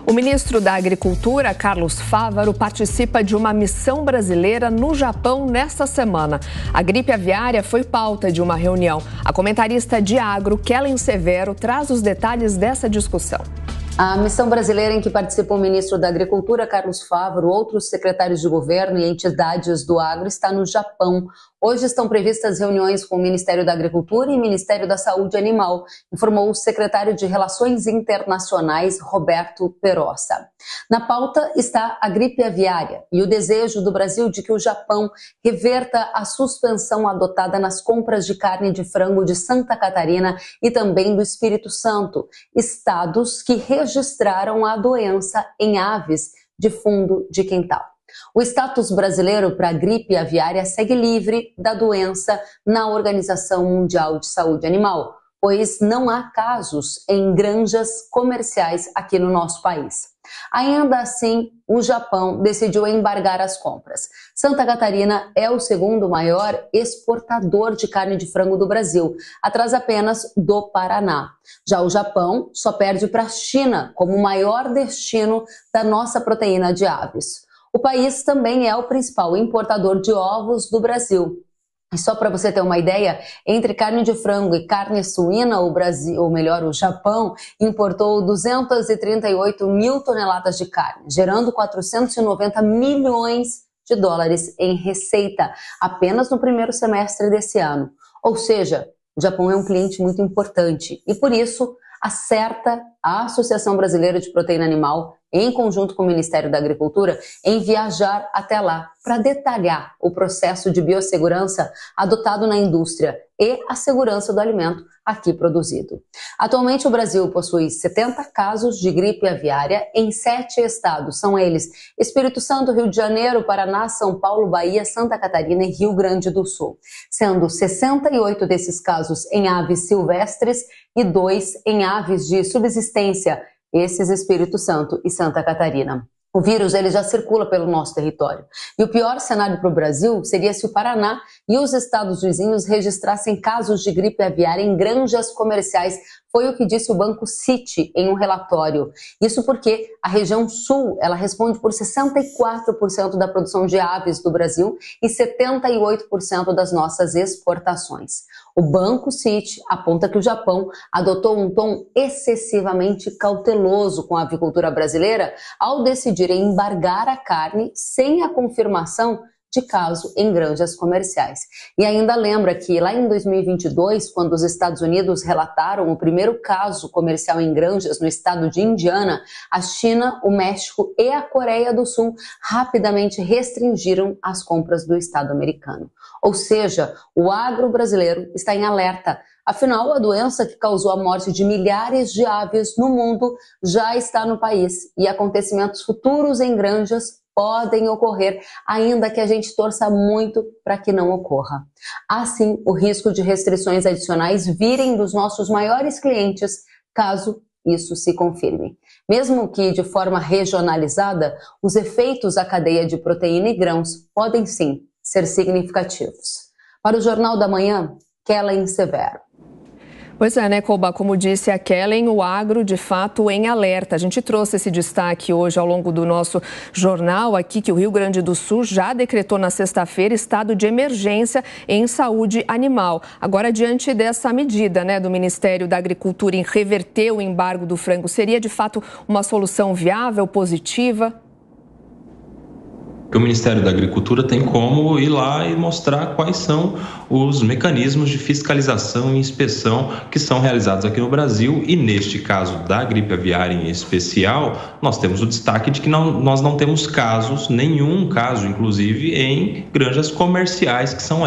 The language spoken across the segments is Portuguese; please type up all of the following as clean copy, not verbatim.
O ministro da Agricultura, Carlos Fávaro, participa de uma missão brasileira no Japão nesta semana. A gripe aviária foi pauta de uma reunião. A comentarista de agro, Kellen Severo, traz os detalhes dessa discussão. A missão brasileira em que participa o ministro da Agricultura, Carlos Fávaro, outros secretários de governo e entidades do agro está no Japão. Hoje estão previstas reuniões com o Ministério da Agricultura e Ministério da Saúde Animal, informou o secretário de Relações Internacionais, Roberto Perossa. Na pauta está a gripe aviária e o desejo do Brasil de que o Japão reverta a suspensão adotada nas compras de carne de frango de Santa Catarina e também do Espírito Santo, estados que registraram a doença em aves de fundo de quintal. O status brasileiro para a gripe aviária segue livre da doença na Organização Mundial de Saúde Animal, pois não há casos em granjas comerciais aqui no nosso país. Ainda assim, o Japão decidiu embargar as compras. Santa Catarina é o segundo maior exportador de carne de frango do Brasil, atrás apenas do Paraná. Já o Japão só perde para a China como o maior destino da nossa proteína de aves. O país também é o principal importador de ovos do Brasil. E só para você ter uma ideia, entre carne de frango e carne suína, o Brasil, ou melhor, o Japão, importou 238 mil toneladas de carne, gerando 490 milhões de dólares em receita apenas no primeiro semestre desse ano. Ou seja, o Japão é um cliente muito importante e, por isso, acerta a Associação Brasileira de Proteína Animal, em conjunto com o Ministério da Agricultura, em viajar até lá para detalhar o processo de biossegurança adotado na indústria e a segurança do alimento aqui produzido. Atualmente, o Brasil possui 70 casos de gripe aviária em 7 estados. São eles Espírito Santo, Rio de Janeiro, Paraná, São Paulo, Bahia, Santa Catarina e Rio Grande do Sul, sendo 68 desses casos em aves silvestres e 2 em aves de subsistência, esses Espírito Santo e Santa Catarina. O vírus ele já circula pelo nosso território. E o pior cenário para o Brasil seria se o Paraná e os estados vizinhos registrassem casos de gripe aviária em granjas comerciais. Foi o que disse o Banco Citi em um relatório. Isso porque a região sul ela responde por 64% da produção de aves do Brasil e 78% das nossas exportações. O Banco Citi aponta que o Japão adotou um tom excessivamente cauteloso com a avicultura brasileira ao decidir embargar a carne sem a confirmação de caso em granjas comerciais. E ainda lembra que lá em 2022, quando os Estados Unidos relataram o primeiro caso comercial em granjas no estado de Indiana, a China, o México e a Coreia do Sul rapidamente restringiram as compras do estado americano. Ou seja, o agro brasileiro está em alerta. Afinal, a doença que causou a morte de milhares de aves no mundo já está no país e acontecimentos futuros em granjas podem ocorrer, ainda que a gente torça muito para que não ocorra. Assim, o risco de restrições adicionais virem dos nossos maiores clientes, caso isso se confirme. Mesmo que de forma regionalizada, os efeitos à cadeia de proteína e grãos podem sim ser significativos. Para o Jornal da Manhã, Kellen Severo. Pois é, né, Koba? Como disse a Kellen, o agro, de fato, em alerta. A gente trouxe esse destaque hoje ao longo do nosso jornal aqui, que o Rio Grande do Sul já decretou na sexta-feira estado de emergência em saúde animal. Agora, diante dessa medida, né, do Ministério da Agricultura em reverter o embargo do frango, seria, de fato, uma solução viável, positiva? Que o Ministério da Agricultura tem como ir lá e mostrar quais são os mecanismos de fiscalização e inspeção que são realizados aqui no Brasil e, neste caso da gripe aviária em especial, nós temos o destaque de que nós não temos casos, nenhum caso, inclusive, em granjas comerciais, que são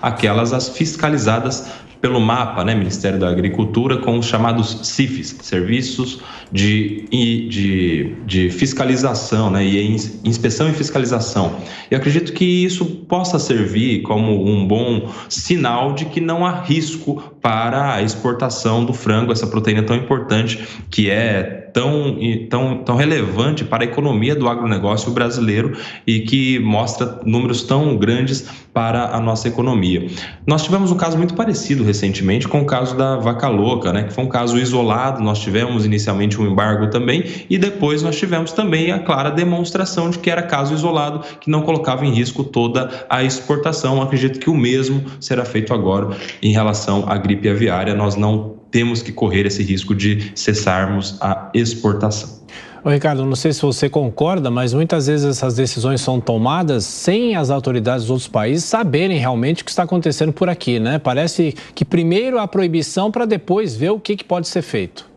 aquelas as fiscalizadas pelo MAPA, né, Ministério da Agricultura, com os chamados CIFs, Serviços de Fiscalização, né, e Inspeção e Fiscalização. Eu acredito que isso possa servir como um bom sinal de que não há risco para a exportação do frango, essa proteína tão importante que é tão relevante para a economia do agronegócio brasileiro e que mostra números tão grandes para a nossa economia. Nós tivemos um caso muito parecido recentemente com o caso da vaca louca, né, que foi um caso isolado. Nós tivemos inicialmente um embargo também e depois nós tivemos também a clara demonstração de que era caso isolado, que não colocava em risco toda a exportação. Acredito que o mesmo será feito agora em relação à gripe aviária. Nós não temos que correr esse risco de cessarmos a exportação. Ô Ricardo, não sei se você concorda, mas muitas vezes essas decisões são tomadas sem as autoridades dos outros países saberem realmente o que está acontecendo por aqui, né? Parece que primeiro a proibição para depois ver o que pode ser feito.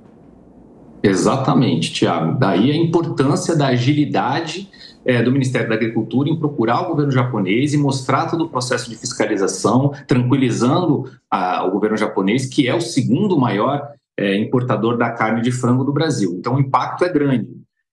Exatamente, Tiago. Daí a importância da agilidade do Ministério da Agricultura em procurar o governo japonês e mostrar todo o processo de fiscalização, tranquilizando o governo japonês, que é o segundo maior importador da carne de frango do Brasil. Então o impacto é grande.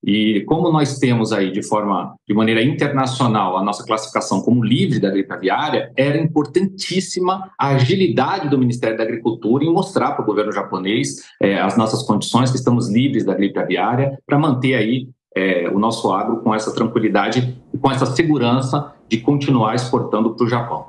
E como nós temos aí de maneira internacional a nossa classificação como livre da gripe aviária, era importantíssima a agilidade do Ministério da Agricultura em mostrar para o governo japonês as nossas condições, que estamos livres da gripe aviária, para manter aí o nosso agro com essa tranquilidade e com essa segurança de continuar exportando para o Japão.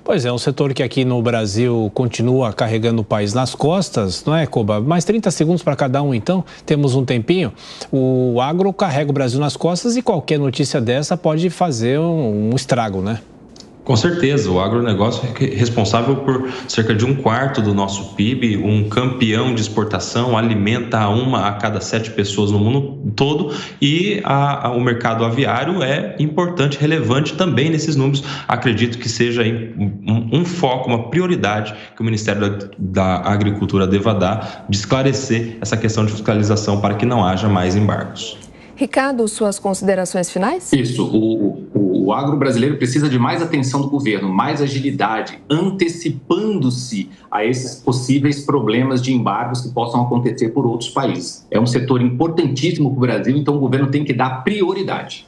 Pois é, um setor que aqui no Brasil continua carregando o país nas costas, não é, Koba? Mais 30 segundos para cada um, então, temos um tempinho. O agro carrega o Brasil nas costas e qualquer notícia dessa pode fazer um estrago, né? Com certeza, o agronegócio é responsável por cerca de 1/4 do nosso PIB, um campeão de exportação, alimenta 1 a cada 7 pessoas no mundo todo e o mercado aviário é importante, relevante também nesses números. Acredito que seja um foco, uma prioridade que o Ministério da Agricultura deva dar de esclarecer essa questão de fiscalização para que não haja mais embargos. Ricardo, suas considerações finais? Isso, o agro brasileiro precisa de mais atenção do governo, mais agilidade, antecipando-se a esses possíveis problemas de embargos que possam acontecer por outros países. É um setor importantíssimo para o Brasil, então o governo tem que dar prioridade.